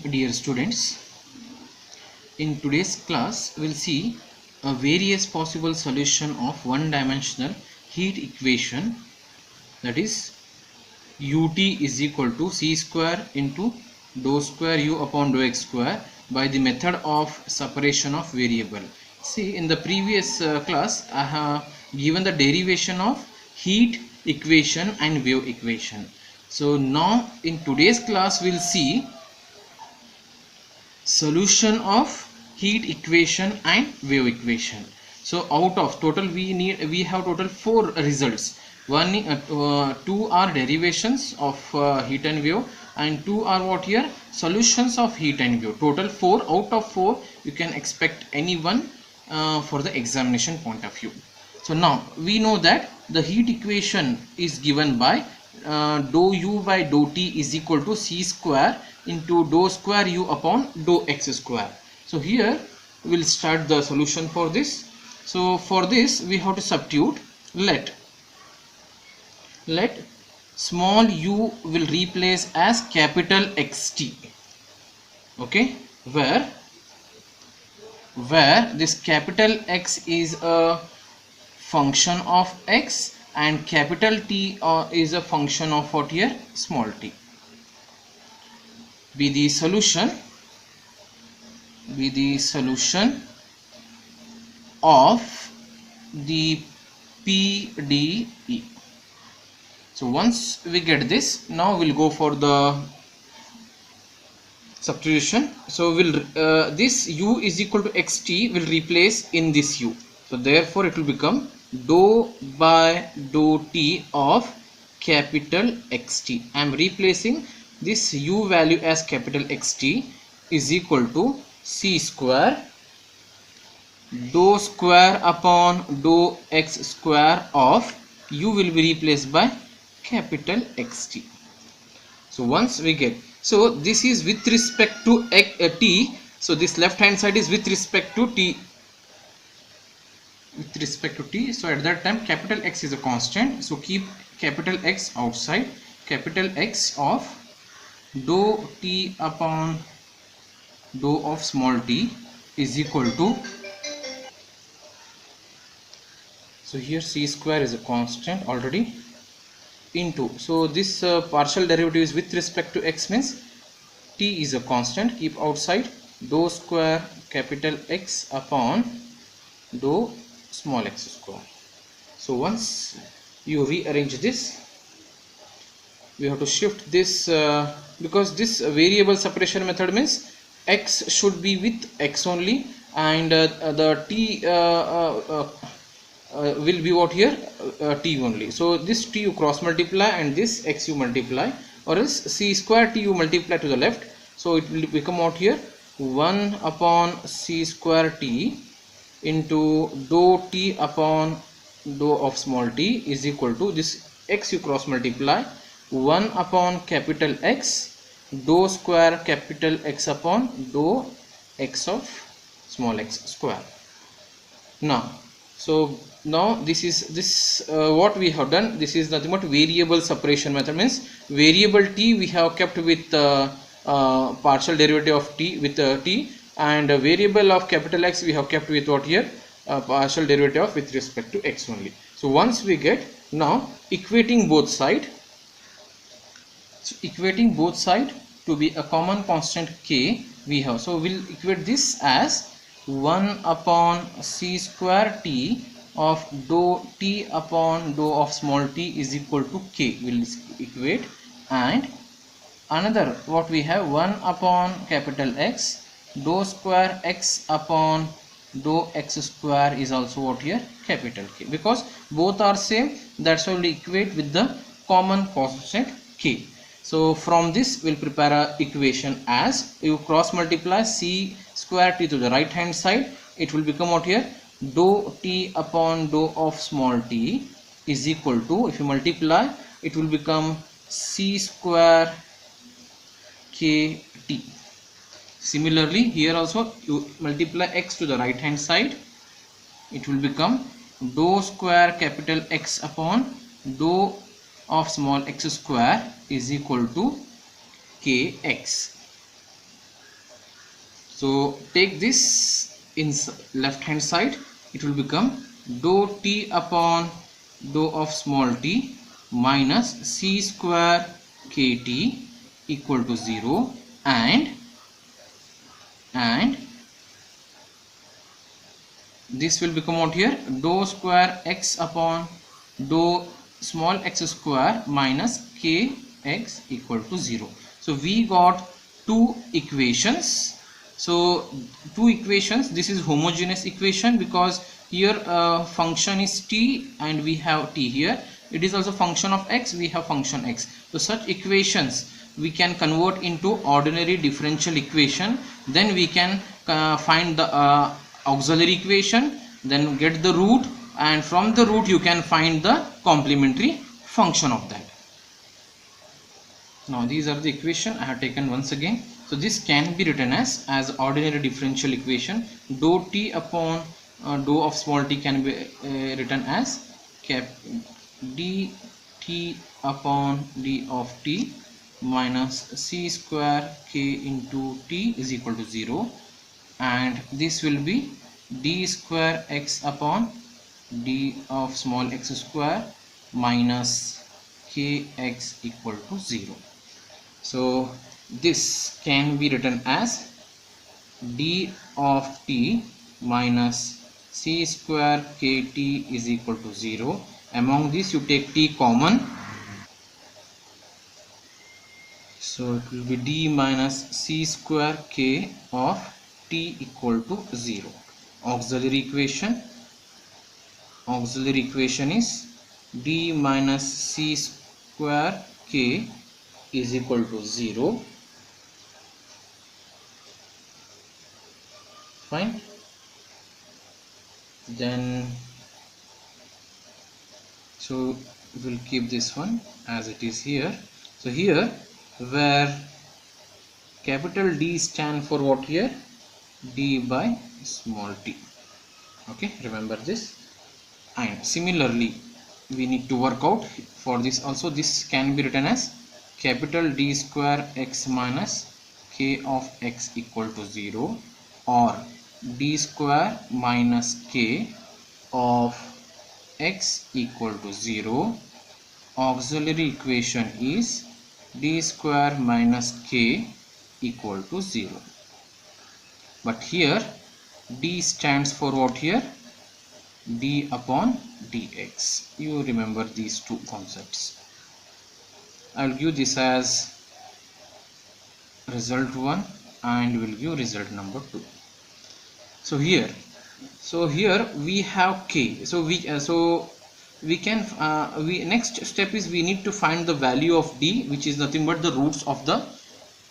dear students. In today's class we'll see a various possible solution of one-dimensional heat equation, that is ut is equal to c square into dou square u upon dou x square by the method of separation of variable. See, in the previous class I have given the derivation of heat equation and wave equation. So now in today's class we'll see solution of heat equation and wave equation. So out of total we have total 4 results. Two are derivations of heat and wave, and 2 are what here, solutions of heat and wave. Total 4. Out of 4 you can expect any one for the examination point of view. So now we know that the heat equation is given by dou u by dou t is equal to c square into dou square u upon dou x square. So here we will start the solution for this. So for this we have to substitute. Let small u will replace as capital XT, okay, where this capital X is a function of x and capital T is a function of what here, small t. Be the solution of the PDE. So once we get this, now we'll go for the substitution. So we'll this u is equal to xt will replace in this u. So therefore it will become dou by dou t of capital XT. I am replacing this u value as capital XT is equal to c square dou square upon dou x square of u will be replaced by capital XT. So once we get, so this is with respect to t, so this left hand side is with respect to t, so at that time capital X is a constant, so keep capital X outside. Capital X of dou t upon dou of small t is equal to, so here c square is a constant already, into, so this partial derivative is with respect to x means t is a constant, keep outside, dou square capital X upon dou small x square. So once you rearrange this, we have to shift this because this variable separation method means x should be with x only, and the t will be what here, t only. So this t you cross multiply and this x you multiply, or else c square t you multiply to the left, so it will become out here 1 upon c square t into dou t upon dou of small t is equal to this x you cross multiply 1 upon capital X dou square capital X upon dou x of small x square. Now, so now this is what we have done. This is nothing but variable separation method, means variable t we have kept with partial derivative of t with t, and variable of capital X we have kept with what here, partial derivative of with respect to x only. So once we get, now equating both side, so equating both side to be a common constant k we have, so we'll equate this as 1 upon c square t of dou t upon dou of small t is equal to k will equate, and another what we have 1 upon capital X dou square x upon dou x square is also what here, capital K, because both are same, that's why we equate with the common constant k. So from this we'll prepare a equation as, you cross multiply c square t to the right hand side, it will become what here, dou t upon dou of small t is equal to, if you multiply it will become c square kt. Similarly here also you multiply x to the right hand side, it will become dou square capital X upon dou of small x square is equal to kx. So take this in left hand side, it will become dou t upon dou of small t minus c square kt equal to 0, and this will become out here dou square x upon dou small x square minus kx equal to 0. So we got two equations. So two equations, this is homogeneous equation because here function is t and we have t here. It is also function of x, we have function x. So such equations we can convert into ordinary differential equation. Then we can find the auxiliary equation, then get the root, and from the root you can find the complementary function of that. Now these are the equation I have taken once again. So this can be written as ordinary differential equation. Dou t upon dou of small t can be written as cap dt upon d of t minus c square k into t is equal to 0, and this will be d square x upon d of small x square minus kx equal to 0. So this can be written as d of t minus c square kt is equal to 0. Among this you take t common, so it will be d minus c square k of t equal to 0. Auxiliary equation is d minus c square k is equal to 0. Fine. Then so we'll keep this one as it is here. So here where capital D stand for what here? D by small t. Okay, remember this. And similarly we need to work out for this also. This can be written as capital D square x minus k of x equal to 0, or d square minus k of x equal to 0. Auxiliary equation is d square minus k equal to 0. But here d stands for what here? D upon dx. You remember these two concepts. I will give this as result 1 and will give result number 2. So here we have k. So we can next step is we need to find the value of d, which is nothing but the roots of the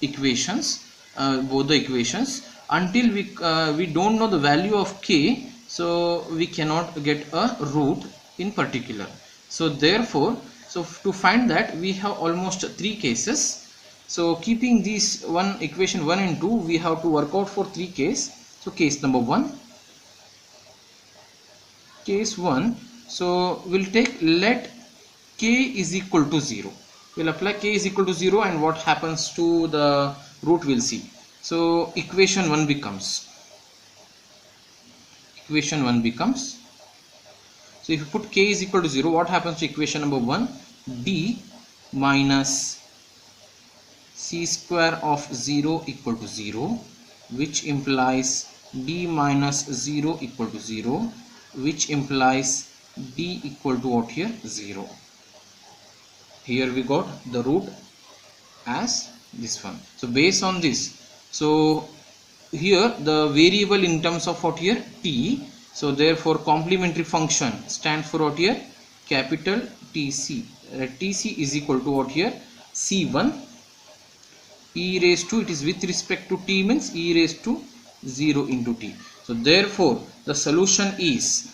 equations, both the equations. Until we don't know the value of k, so we cannot get a root in particular. So therefore, so to find that we have almost 3 cases. So keeping these equation 1 and 2, we have to work out for 3 cases. So case number 1, case 1. So we'll take let k is equal to 0. We'll apply k is equal to 0, and what happens to the root we'll see. So equation 1 becomes, so if you put k is equal to 0, what happens to equation number 1? D minus c square of 0 equal to 0, which implies d minus 0 equal to 0, which implies d equal to what here? 0. Here we got the root as this one. So based on this, so here the variable in terms of what here? T. So therefore complementary function stands for what here? Capital TC. TC is equal to what here? C1 e raised to, it is with respect to t, means e raised to 0 into t. So therefore the solution is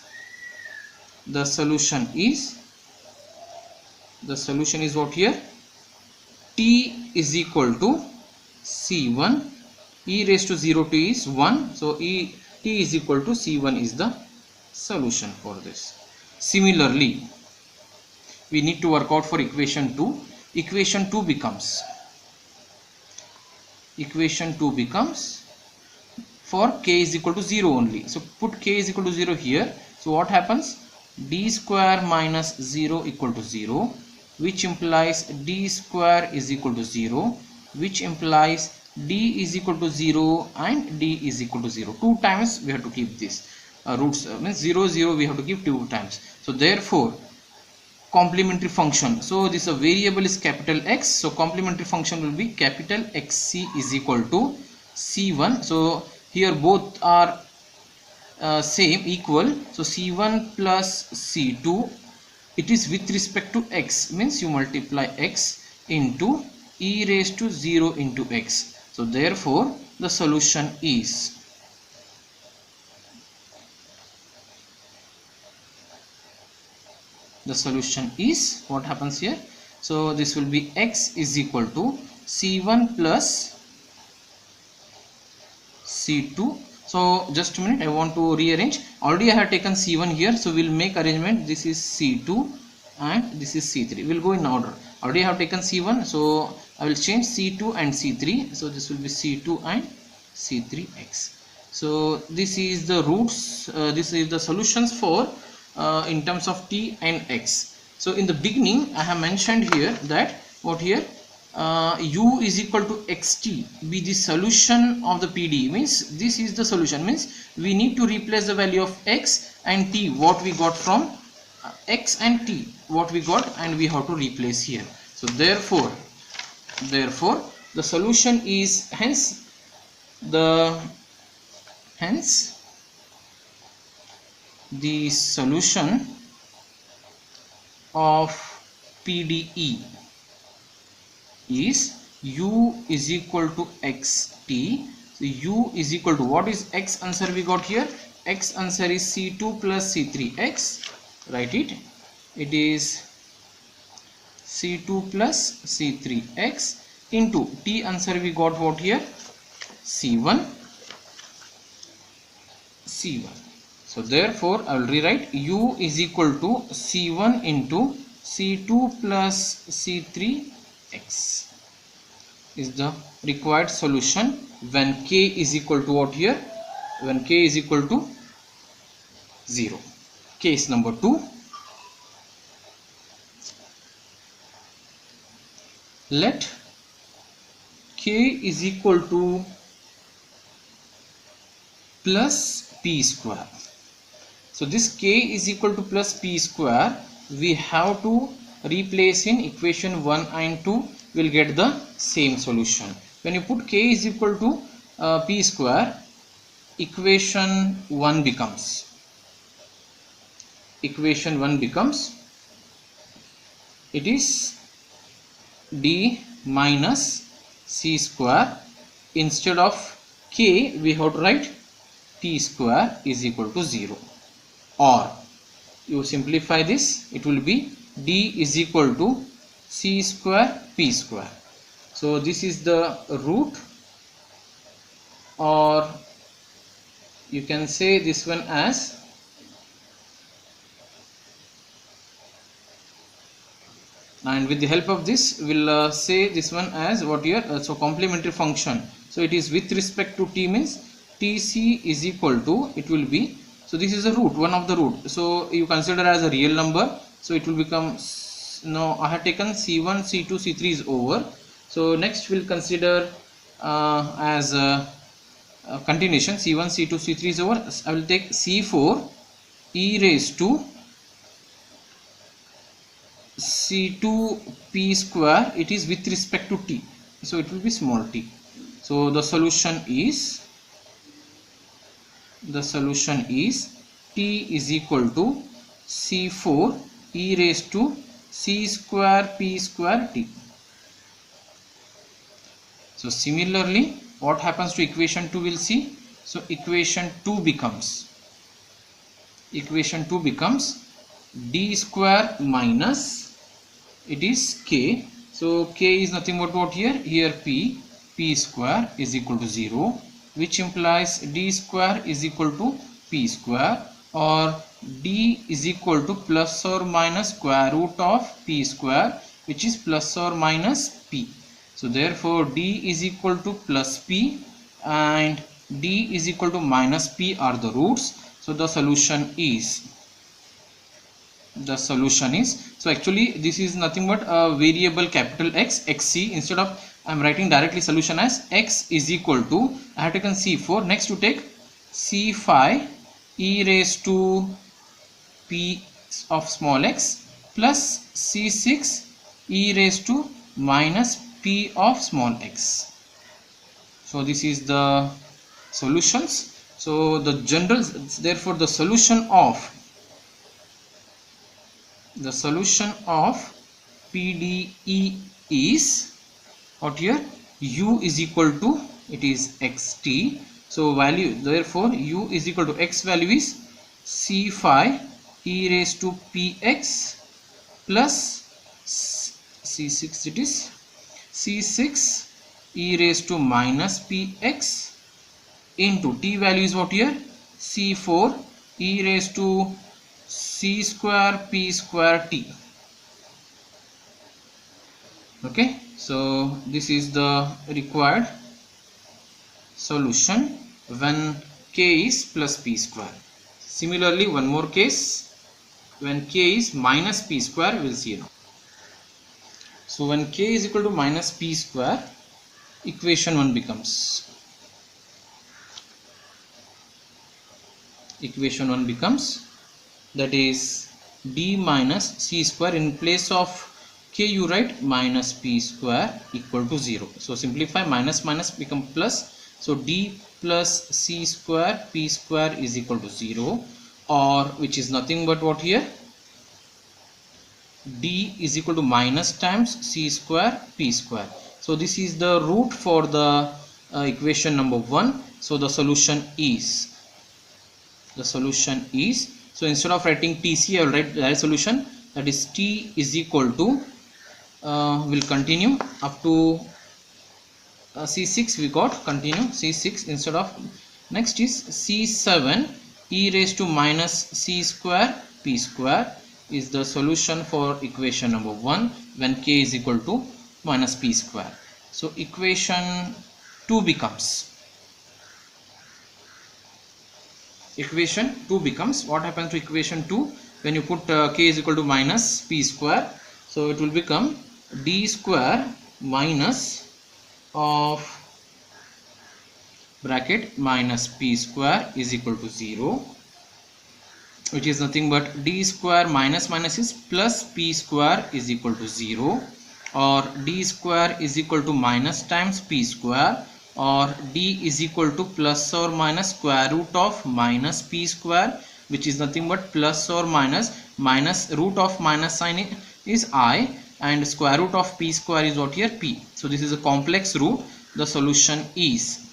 what here? T is equal to C1, e raised to 0 t is 1, so t is equal to C1 is the solution for this. Similarly, we need to work out for equation 2. Equation 2 becomes for k is equal to 0 only. So put k is equal to 0 here. So what happens? D square minus 0 equal to 0, which implies d square is equal to 0, which implies d is equal to 0 and d is equal to 0. Two times we have to keep this roots, means 0 0 we have to keep two times. So therefore complementary function, so this variable is capital X, so complementary function will be capital XC is equal to C1. So here both are same, equal, so C1 plus C2, it is with respect to X, means you multiply X into e raised to 0 into X. So therefore the solution is what happens here? So this will be X is equal to C1 plus C2. So just a minute, I want to rearrange. Already I have taken C1 here, so we'll make arrangement. This is C2 and this is C3. We'll go in order. Already I have taken C1, so I will change C2 and C3. So this will be C2 and C3X. So this is the roots, this is the solutions for in terms of t and x. So in the beginning I have mentioned here that what here u is equal to xt be the solution of the PD, means this is the solution, means we need to replace the value of x and t what we got from x and t what we got, and we have to replace here. So therefore the solution is hence the solution of PDE is u is equal to xt. So u is equal to, what is x answer we got here? X answer is C2 plus C3x. Write it. It is C2 plus C3x into t answer we got what here? C1. So therefore I will rewrite u is equal to C1 into C2 plus C3x is the required solution when k is equal to what here? When k is equal to 0. Case number 2. Let k is equal to plus p square. So this k is equal to plus p square, we have to replace in equation 1 and 2, will get the same solution. When you put k is equal to p square, equation 1 becomes it is d minus c square. Instead of k we have to write t square is equal to 0, or you simplify this, it will be d is equal to c square p square. So this is the root, or you can say this one as and with the help of this we'll say this one as what here, so complementary function. So it is with respect to t, means tc is equal to, it will be, so this is a root, one of the root, so you consider as a real number, so it will become, no, I have taken c1 c2 c3 is over. So next we'll consider as a continuation, c1 c2 c3 is over. I will take c4 e raised to c2 p square, it is with respect to t, so it will be small t. So the solution is t is equal to c4 e raised to c square p square t. So similarly what happens to equation 2 we'll see. So equation 2 becomes d square minus, it is k, so k is nothing but what here p square is equal to 0, which implies d square is equal to p square, or d is equal to plus or minus square root of p square, which is plus or minus p. So therefore d is equal to plus p and d is equal to minus p are the roots. So the solution is so actually this is nothing but a variable capital X xc. Instead of I'm writing directly solution as x is equal to, I have taken c4, next to take c5 e raised to p of small x plus c6 e raised to minus p of small x. So this is the solutions. So the general, therefore the solution of PDE is what here, u is equal to, it is xt. So value, therefore u is equal to x value is c5 e raised to px plus c6, it is c6 e raised to minus px into t value is what here, c4 e raised to c square p square t. Okay, so this is the required solution when k is plus p square. Similarly, one more case when k is minus p square, we will see now. So when k is equal to minus p square, equation 1 becomes that is d minus c square. In place of k you write minus p square equal to 0. So simplify, minus minus become plus. So d plus c square p square is equal to 0, or which is nothing but what here, d is equal to minus times c square p square. So this is the root for the equation number 1. So the solution is so instead of writing TC, I will write the solution, that is T is equal to will continue up to C6 we got, continue C6 instead of, next is C7 e raised to minus c square p square is the solution for equation number 1 when k is equal to minus p square. So equation 2 becomes what happens to equation 2 when you put k is equal to minus p square. So it will become d square minus of bracket minus p square is equal to 0, which is nothing but d square minus minus is plus p square is equal to 0, or d square is equal to minus times p square, or d is equal to plus or minus square root of minus p square, which is nothing but plus or minus root of minus sign is I, and square root of p square is what here, p. So this is a complex root. The solution is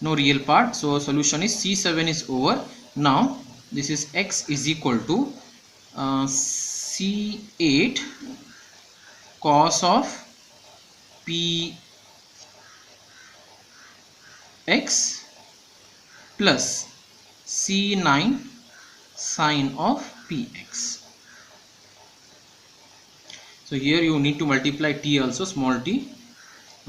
no real part, so solution is C7 is over. Now this is x is equal to C8 cos of p x plus C9 sin of px. So here you need to multiply t also, small t.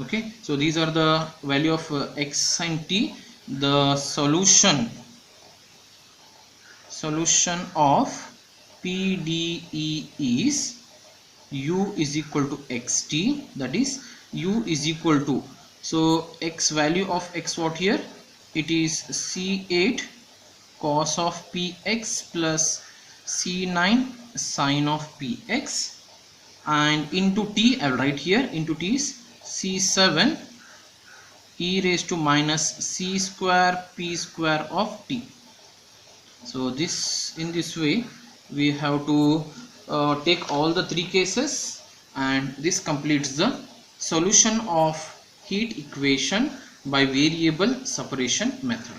Okay, so these are the value of x sin t. The solution of PDE is u is equal to xt, that is u is equal to, so x value of x what here, it is c8 cos of px plus c9 sin of px, and into t I will write here, into t is c7 e raised to minus c square p square of t. So this, in this way we have to take all the three cases, and this completes the solution of heat equation by variable separation method.